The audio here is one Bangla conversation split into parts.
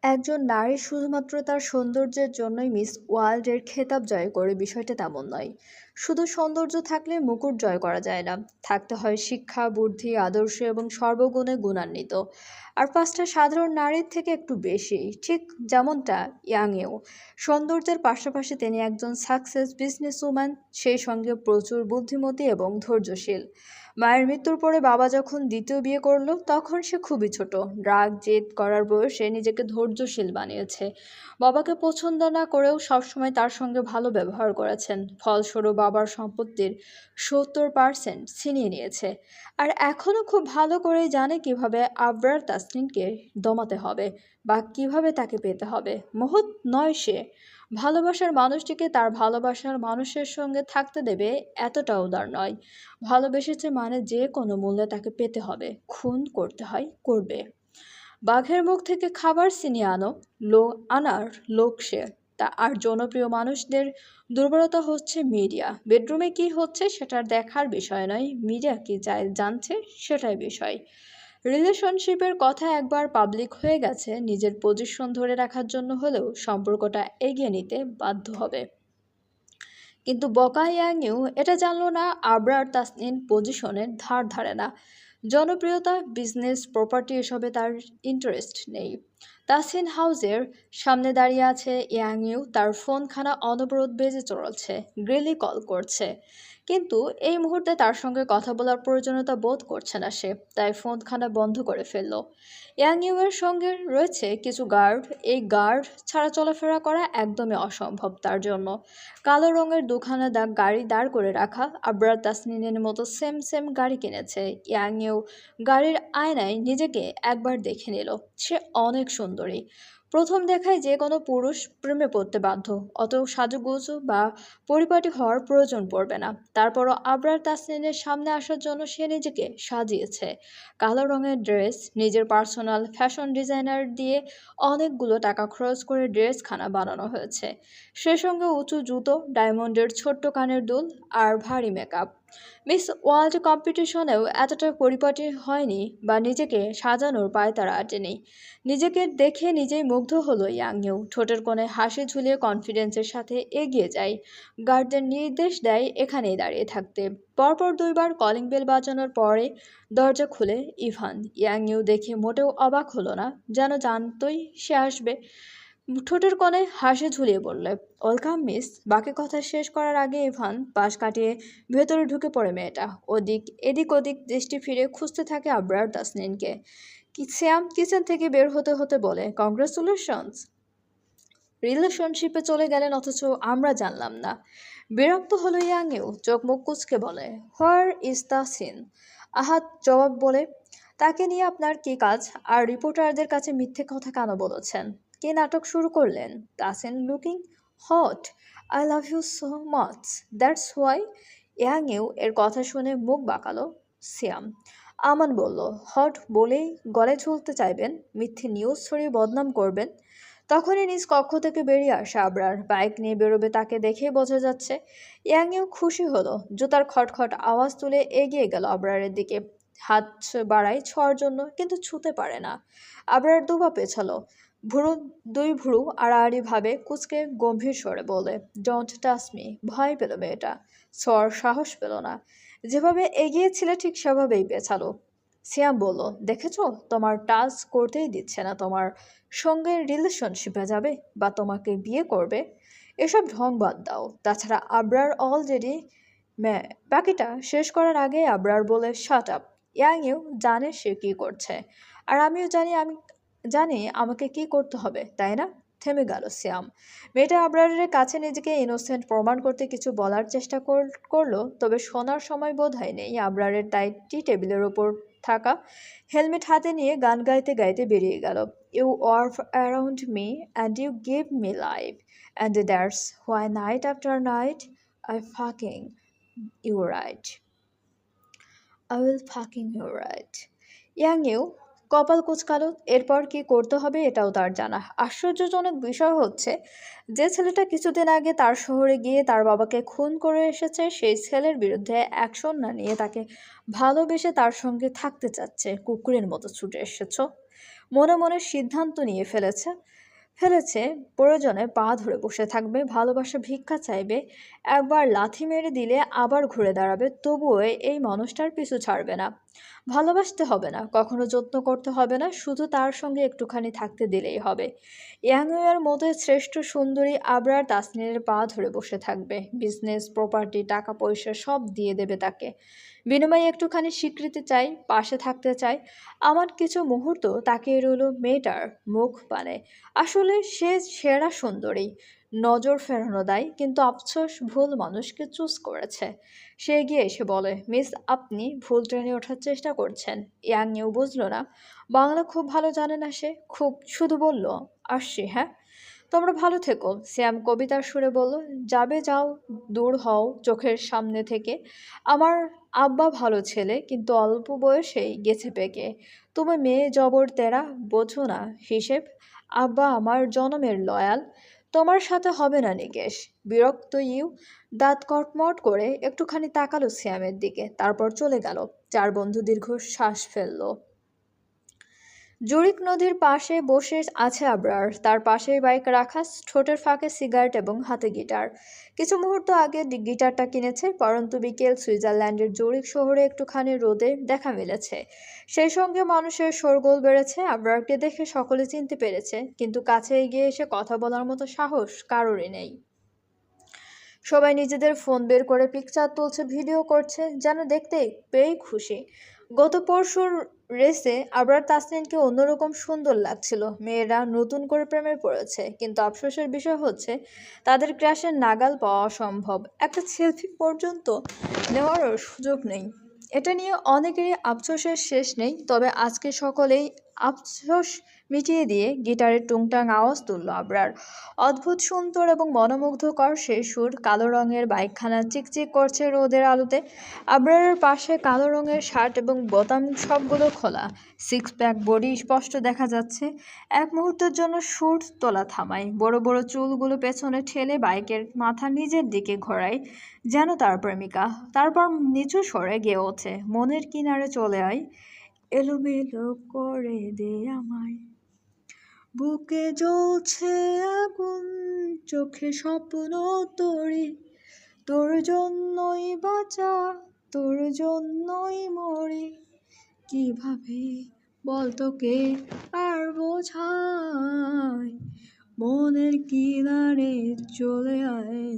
একজন নারী শুধুমাত্র তার সৌন্দর্যের জন্যই মিস ওয়ার্ল্ডের খেতাব জয় করে বিষয়টা তেমন নয়। শুধু সৌন্দর্য থাকলে মুকুট জয় করা যায় না। থাকতে হয় শিক্ষা, বুদ্ধি, আদর্শ এবং সর্বগুণে গুণান্বিত। আর পাঁচটা সাধারণ নারীর থেকে একটু বেশি, ঠিক যেমনটা ইয়াংয়েও। সৌন্দর্যের পাশাপাশি তিনি একজন সাকসেস বিজনেস উম্যান, সেই সঙ্গে প্রচুর বুদ্ধিমতী এবং ধৈর্যশীল। মায়ের মৃত্যুর পরে বাবা যখন দ্বিতীয় বিয়ে করলো তখন সে খুবই ছোট। রাগ জেদ করার বয়সে নিজেকে ধৈর্যশীল বানিয়েছে। বাবাকে পছন্দ না করেও সবসময় তার সঙ্গে ভালো ব্যবহার করেছেন। ফলস্বরূপ বাবার সম্পত্তির 70% ছিনিয়ে নিয়েছে। আর এখনও খুব ভালো করেই জানে কিভাবে আবরার তাসনিনকে দমাতে হবে বা কিভাবে তাকে পেতে হবে। মহৎ নয় সে, ভালোবাসার মানুষটিকে তার ভালোবাসার মানুষের সঙ্গে থাকতে দেবে এতটা উদার নয়। ভালোবেসেছে মানে যে কোনো মূল্যে তাকে পেতে হবে, খুন করতে হয় করবে। বাঘের মুখ থেকে খাবার ছিনিয়ে আনার লোক সে। তা আর জনপ্রিয় মানুষদের দুর্বলতা হচ্ছে মিডিয়া। বেডরুমে কি হচ্ছে সেটা দেখার বিষয় নয়, মিডিয়া কি চায় জানছে সেটাই বিষয়। রিলেশনশিপের কথা একবার পাবলিক হয়ে গেছে, নিজের পজিশন ধরে রাখার জন্য হলেও সম্পর্কটা এগিয়ে নিতে বাধ্য হবে। কিন্তু বকা ইয়াংইউ এটা জানল না, আবরার তাসনিন পজিশনের ধার ধারে না। জনপ্রিয়তা, বিজনেস, প্রপার্টি এসবে তার ইন্টারেস্ট নেই। তাসিন হাউসের সামনে দাঁড়িয়ে আছে ইয়াংইউ, তার ফোনখানা অনবরত বেজে চলছে, গ্রিলি কল করছে। কিন্তু এই মুহূর্তে তার সঙ্গে কথা বলার প্রয়োজনীয়তা বোধ করছে না সে, তাই ফোনখানা বন্ধ করে ফেলল। ইয়াংইউ এর সঙ্গে রয়েছে কিছু গার্ড, এই গার্ড ছাড়া চলাফেরা করা একদমই অসম্ভব তার জন্য। কালো রঙের দুখানা গাড়ি দাঁড় করে রাখা, আবরার তাসনিনের মতো সেম সেম গাড়ি কিনেছে। ইয়াংয়েও গাড়ির আয়নায় নিজেকে একবার দেখে নিল। সে অনেক সুন্দরী। প্রথম দেখায় যে কোনো পুরুষ প্রেমে পড়তে বাধ্য। অত সাজুগুজু বা পরিপাটি হওয়ার প্রয়োজন পড়বে না। তারপরও আবরার তাসনিনের সামনে আসার জন্য সে নিজেকে সাজিয়েছে। কালো রঙের ড্রেস, নিজের পার্সোনাল ফ্যাশন ডিজাইনার দিয়ে অনেকগুলো টাকা খরচ করে ড্রেসখানা বানানো হয়েছে। সে সঙ্গে উঁচু জুতো, ডায়মন্ডের ছোট্ট কানের দুল আর ভারী মেকআপ। মিস ওয়ার্ল্ড কম্পিটিশনেও এতটা পরিপাটি হয়নি বা নিজেকে সাজানোর পায়তারা আটেনি। নিজেকে দেখে নিজেই মুগ্ধ হলো ইয়াংইউ। ঠোঁটের কোণে হাসি ঝুলিয়ে কনফিডেন্সের সাথে এগিয়ে যায়। গার্ডদের নির্দেশ দেয় এখানেই দাঁড়িয়ে থাকতে। পরপর দুইবার কলিং বেল বাজানোর পরে দরজা খুলে ইভান। ইয়াংইউ দেখে মোটেও অবাক হলো না, যেন জানতই সে আসবে। ঠোঁটের কোণে হাসি ঝুলিয়ে বললে, ওয়েলকাম মিস। বাকি কথা শেষ করার আগে ইভান পাশ কাটিয়ে ভেতরে ঢুকে পড়ে মেয়েটা। এদিক ওদিক দৃষ্টি ফিরে খুঁজতে থাকে আবরার তাসনিনকে। শ্যাম কিচেন থেকে বের হতে হতে বলে, কংগ্রেচুলেশনস। রিলেশনশিপে চলে গেলেন অথচ আমরা জানলাম না। বিরক্ত হলো ইয়াংয়েও, চোখ মুখ কুচকে বলে, হোয়ার ইজ তাসিন? আহাত জবাব বলে, তাকে নিয়ে আপনার কি কাজ? আর রিপোর্টারদের কাছে মিথ্যে কথা কেন বলেছেন? কে নাটক শুরু করলেন? Tasin looking hot. I love you so much, that's why. ইয়াংয়েও এর কথা শুনে মুখ বাঁকালো। সিয়াম। আমান বলল, হট বলেই গলায় ঝুলতে চাইবেন, মিথ্যে নিউজ ছড়িয়ে বদনাম করবেন। তখনই নিজ কক্ষ থেকে বেরিয়ে আসে আবরার। বাইক নিয়ে বেরোবে তাকে দেখেই বোঝা যাচ্ছে। ইয়াংয়েও খুশি হলো, জুতার খটখট আওয়াজ তুলে এগিয়ে গেল আবরারের দিকে। হাত বাড়ায় ছোঁয়ার জন্য, কিন্তু ছুঁতে পারে না। আবরার দুপা পেছালো। ভুরু দুই ভুরু আড়াআড়ি ভাবে কুচকে গম্ভীর স্বরে বলে, ডোন্ট টাচ মি। ভয় পেল মেয়েটা, ছোঁয়ার সাহস পেল না। যেভাবে এগিয়েছিলে ঠিক সেভাবেই পেছালো। সিয়াম বলল, দেখেছো, তোমার টাচ করতেই দিচ্ছে না। তোমার সঙ্গে রিলেশনশিপে যাবে বা তোমাকে বিয়ে করবে, এসব ঢং বাদ দাও। তাছাড়া আবরার অলরেডি বাকিটা শেষ করার আগে আবরার বলে, শাট আপ। ইয়াংইউ জানে সে কি করছে, আর আমিও জানি আমাকে কি করতে হবে, তাই না? থেমে গেল সিয়াম। মেয়েটা আবরারের কাছে নিজেকে ইনোসেন্ট প্রমাণ করতে কিছু বলার চেষ্টা করলো, তবে শোনার সময় বোধ হয় নেই। আবরারের তাই টি টেবিলের ওপর থাকা হেলমেট হাতে নিয়ে গান গাইতে গাইতে বেরিয়ে গেল। You swerve around me and you give me life and that's why night after night I fucking you right. I will fucking you right. Yangyu কপাল কুঁচকালো। এরপর কি করতে হবে এটাও তার জানা। আশ্চর্যজনক বিষয় হচ্ছে, যে ছেলেটা কিছুদিন আগে তার শহরে গিয়ে তার বাবাকে খুন করে এসেছে, সেই ছেলের বিরুদ্ধে অ্যাকশন না নিয়ে তাকে ভালোবেসে তার সঙ্গে থাকতে চাচ্ছে। কুকুরের মতো ছুটে এসেছ। মনে মনে সিদ্ধান্ত নিয়ে ফেলেছে ফেলেছে প্রয়োজনে পা ধরে বসে থাকবে, ভালোবাসা ভিক্ষা চাইবে, একবার লাথি মেরে দিলে আবার ঘুরে দাঁড়াবে, তবুও এই মানুষটার পিছু ছাড়বে না। ভালোবাসতে হবে না, কখনো যত্ন করতে হবে না, শুধু তার সঙ্গে একটুখানি থাকতে দিলেই হবে। ইয়াংয়ের মতো শ্রেষ্ঠ সুন্দরী আবরার তাসনিনের পা ধরে বসে থাকবে, বিজনেস, প্রপার্টি, টাকা পয়সা সব দিয়ে দেবে তাকে। বিনিময়ে একটুখানি স্বীকৃতি চাই, পাশে থাকতে চাই। আমার কিছু মুহূর্ত তাকিয়ে রইল মেয়েটার মুখ পানে। আসলে সে সেরা সুন্দরী, নজর ফেরানো দেয়, কিন্তু আফসোস ভুল মানুষকে চুজ করেছে। সে এগিয়ে এসে বলে, মিস, আপনি ভুল ট্রেনে ওঠার চেষ্টা করছেন। ইয়াংয়েও বুঝলো না, বাংলা খুব ভালো জানে না সে, খুব শুধু বলল, আসছি হ্যাঁ। তোমরা ভালো থেকো, শ্যাম কবিতার সুরে বলল। যাবে যাও, দূর হও চোখের সামনে থেকে। আমার আব্বা ভালো ছেলে, কিন্তু অল্প বয়সেই গেছে পেকে। তুমি মেয়ে জবর তেরা, বোঝো না হিসেব। আব্বা আমার জনমের লয়াল, তোমার সাথে হবে না নিকেশ। বিরক্ত ইউ দাঁত কটমট করে একটুখানি তাকালো শ্যামের দিকে, তারপর চলে গেল। চার বন্ধু দীর্ঘ শ্বাস ফেললো। জুরিক নদীর পাশে বসে আছে আবরার, তার পাশেই বাইক রাখা, ঠোঁটের ফাঁকে সিগারেট এবং হাতে গিটার। কিছু মুহূর্ত আগে গিটারটা কিনেছে, পরন্তু বিকেল সুইজারল্যান্ডের জুরিক শহরে একটুখানি রোদে দেখা মিলেছে। সেই সঙ্গে মানুষের শোরগোল বেড়েছে। আবরারকে দেখে সকলে চিনতে পেরেছে, কিন্তু কাছে এগিয়ে এসে কথা বলার মতো সাহস কারোরই নেই। সবাই নিজেদের ফোন বের করে পিকচার তুলছে, ভিডিও করছে, যেন দেখতে পেয়েই খুশি। গত পরশুর রেসে আবরার তাসনিনকে অন্যরকম সুন্দর লাগছিল। মেয়েরা নতুন করে প্রেমে পড়েছে, কিন্তু আফসোসের বিষয় হচ্ছে তাদের ক্র্যাশের নাগাল পাওয়া অসম্ভব। একটা সেলফি পর্যন্ত নেওয়ারও সুযোগ নেই। এটা নিয়ে অনেকেরই আফসোসের শেষ নেই, তবে আজকে সকলেই আফসোস মিটিয়ে দিয়ে গিটারের টুংটাং আওয়াজ তুলল আবরার। অদ্ভুত সুন্দর এবং মনোমুগ্ধকর সেই সুর। কালো রঙের বাইকখানা চিকচিক করছে রোদের আলোতে। আবরারের পাশে কালো রঙের শার্ট এবং বোতাম সবগুলো খোলা, সিক্স প্যাক বডি স্পষ্ট দেখা যাচ্ছে। এক মুহূর্তের জন্য সুর তোলা থামায়, বড় বড় চুলগুলো পেছনে ঠেলে বাইকের মাথা নিজের দিকে ঘোরায়, যেন তার প্রেমিকা। তারপর নিচু স্বরে গেয়ে ওঠে, মনের কিনারে চলে আয়, এলোমেলো করে দে আমায়, বুকে জ্বলছে আগুন, চোখে স্বপ্ন তোরে, তোর জন্যই বাঁচা, তোর জন্যই মরে, কিভাবে বল তোকে আর বোঝাই, মনের কিনারে চলে আয়,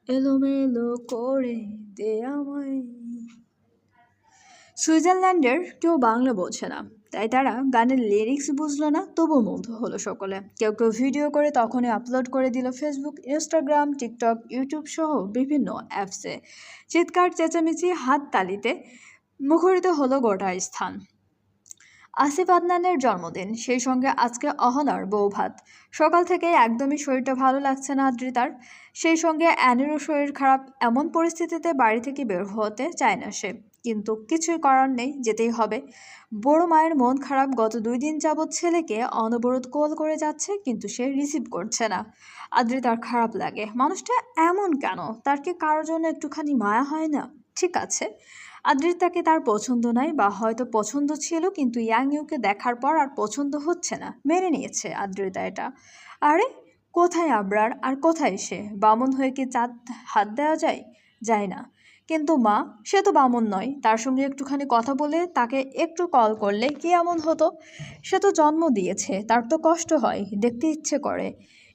এলোমেলো করে দে আমায়। সুইজারল্যান্ডের কেউ বাংলা বোঝে না, তাই তারা গানের লিরিক্স বুঝলো না, তবু মুগ্ধ হলো সকলে। কেউ কেউ ভিডিও করে তখনই আপলোড করে দিল ফেসবুক, ইনস্টাগ্রাম, টিকটক, ইউটিউব সহ বিভিন্ন অ্যাপসে। চিৎকার, চেঁচামেচি, হাত তালিতে মুখরিত হলো গোটা স্থান। আসিফ আদনানের জন্মদিন, সেই সঙ্গে আজকে অহনার বৌভাত। সকাল থেকে একদমই শরীরটা ভালো লাগছে না আদ্রিতার, সেই সঙ্গে অ্যানেরও শরীর খারাপ। এমন পরিস্থিতিতে বাড়ি থেকে বের হতে চায় না সে, কিন্তু কিছুই করার নেই, যেতেই হবে। বড় মায়ের মন খারাপ, গত 2 দিন যাবৎ ছেলেকে অনবরত কল করে যাচ্ছে, কিন্তু সে রিসিভ করছে না। আদ্রিতার খারাপ লাগে, মানুষটা এমন কেন? তার কি কারোর জন্য একটুখানি মায়া হয় না? ঠিক আছে, আদ্রিতাকে তার পছন্দ নাই, বা হয়তো পছন্দ ছিল, কিন্তু ইয়াং ইউকে দেখার পর আর পছন্দ হচ্ছে না, মেনে নিয়েছে আদ্রিতা এটা। আরে কোথায় আবরার, আর কোথায় সে? বামন হয়ে কি চাঁদ হাত দেওয়া যায়? যায় না। কিন্তু মা, সে তো বামন নয়, তার সঙ্গে একটুখানি কথা বলে তাকে একটু কল করলে কি এমন হতো? সে তো জন্ম দিয়েছে, তার তো কষ্ট হয়, দেখতে ইচ্ছে করে।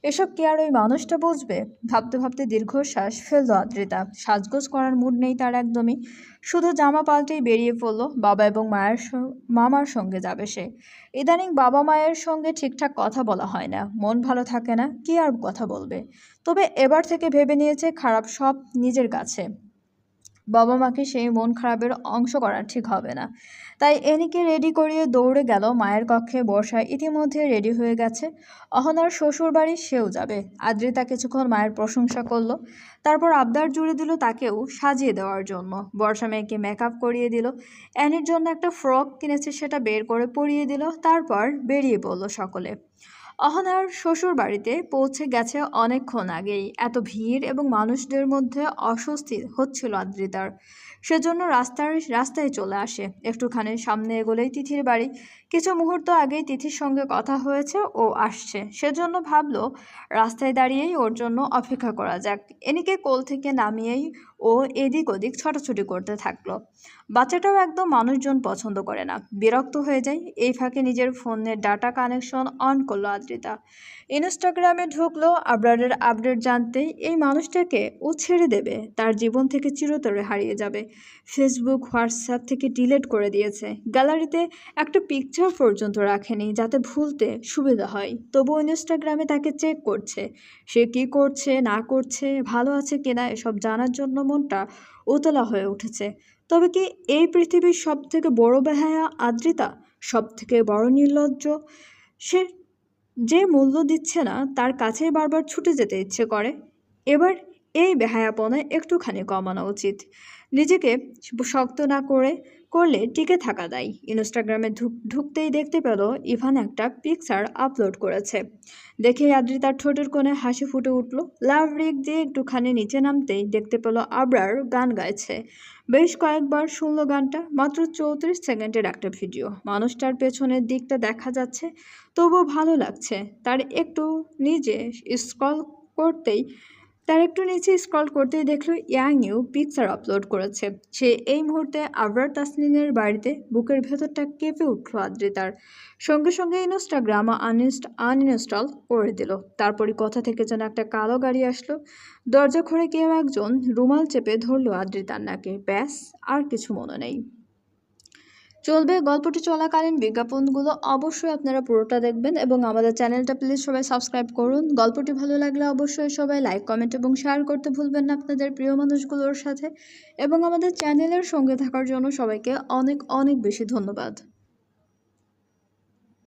এসব কি আর ওই মানুষটা বুঝবে? ভাবতে ভাবতে দীর্ঘশ্বাস ফেলল আদ্রিতা। সাজগোজ করার মুড নেই তার একদমই, শুধু জামা পাল্টেই বেরিয়ে পড়লো। বাবা এবং মামার সঙ্গে যাবে সে। ইদানিং বাবা মায়ের সঙ্গে ঠিকঠাক কথা বলা হয় না, মন ভালো থাকে না, কি আর কথা বলবে। তবে এবার থেকে ভেবে নিয়েছে খারাপ সব নিজের কাছে, বাবা মাকে সেই মন খারাপের অংশ করা ঠিক হবে না। তাই এনিকে রেডি করিয়ে দৌড়ে গেল মায়ের কক্ষে। বর্ষা ইতিমধ্যে রেডি হয়ে গেছে, অহনার শ্বশুর বাড়ি সেও যাবে। আদ্রিতা কিছুক্ষণ মায়ের প্রশংসা করলো, তারপর আবদার জুড়ে দিল তাকেও সাজিয়ে দেওয়ার জন্য। বর্ষা মেয়েকে মেকআপ করিয়ে দিল, অ্যানির জন্য একটা ফ্রক কিনেছে, সেটা বের করে পরিয়ে দিল, তারপর বেরিয়ে পড়ল সকলে। অহনার শ্বশুর বাড়িতে পৌঁছে গেছে অনেকক্ষণ আগেই। এত ভিড় এবং মানুষদের মধ্যে অস্বস্তি হচ্ছিল আদ্রিতার, সেজন্য রাস্তায় চলে আসে। একটুখানি সামনে এগোলেই তিথির বাড়ি, কিছু মুহূর্ত আগেই তিথির সঙ্গে কথা হয়েছে, ও আসছে, সেজন্য ভাবলো রাস্তায় দাঁড়িয়েই ওর জন্য অপেক্ষা করা যাক। এনিকে কোল থেকে নামিয়েই ও এদিক ওদিক ছোটাছুটি করতে থাকলো। বাচ্চাটাও একদম মানুষজন পছন্দ করে না, বিরক্ত হয়ে যায়। এই ফাঁকে নিজের ফোনের ডাটা কানেকশন অন করলো আদ্রিতা। ইনস্টাগ্রামে ঢুকলো আবরারের আপডেট জানতে। এই মানুষটাকে ও ছেড়ে দেবে, তার জীবন থেকে চিরতরে হারিয়ে যাবে। ফেসবুক হোয়াটসঅ্যাপ থেকে ডিলিট করে দিয়েছে, গ্যালারিতে একটা পিকচার পর্যন্ত রাখেনি যাতে ভুলতে সুবিধা হয়। তবুও ইনস্টাগ্রামে তাকে চেক করছে, সে কি করছে না করছে, ভালো আছে কিনা, এসব জানার জন্য মনটা উতলা হয়ে উঠেছে। তবে কি এই পৃথিবীর সব থেকে বড় বেহায়া আদ্রিতা, সব থেকে বড় নির্লজ্জ সে, যে মূল্য দিচ্ছে না তার কাছেই বারবার ছুটে যেতে ইচ্ছে করে। এবার এই বেহায়াপনায় একটুখানি কমানো উচিত। নিজেকে শক্ত না করলে টিকে থাকা দায়। ইনস্টাগ্রামে ঢুকতেই দেখতে পেল ইভান একটা পিকচার আপলোড করেছে। দেখে আদ্রিতার ঠোঁটের কোণে হাসি ফুটে উঠল। লাভ রিক দিয়ে একটুখানি নিচে নামতেই দেখতে পেল আবরার গান গাইছে। বেশ কয়েকবার শুনলো গানটা। মাত্র 34 সেকেন্ডের একটা ভিডিও, মানুষটার পেছনের দিকটা দেখা যাচ্ছে, তবুও ভালো লাগছে। একটু নিচে স্ক্রল করতেই দেখলো ইয়াং ইউ পিকচার আপলোড করেছে। সে এই মুহূর্তে আবরার তাসনিনের বাড়িতে। বুকের ভেতরটা কেঁপে উঠল আদ্রিতার। সঙ্গে সঙ্গে ইনস্টাগ্রাম আনইনস্টল করে দিল। তারপরই কথা থেকে যেন একটা কালো গাড়ি আসলো। দরজা খুঁড়ে কেউ একজন রুমাল চেপে ধরলো আদ্রিতার নাকে। ব্যাস, আর কিছু মনে নেই। চলবে গল্পটি চলাকালীন বিজ্ঞাপনগুলো অবশ্যই আপনারা পুরোটা দেখবেন এবং আমাদের চ্যানেলটা প্লিজ সবাই সাবস্ক্রাইব করুন। গল্পটি ভালো লাগলে অবশ্যই সবাই লাইক, কমেন্ট এবং শেয়ার করতে ভুলবেন না আপনাদের প্রিয় মানুষগুলোর সাথে। এবং আমাদের চ্যানেলের সঙ্গে থাকার জন্য সবাইকে অনেক অনেক বেশি ধন্যবাদ।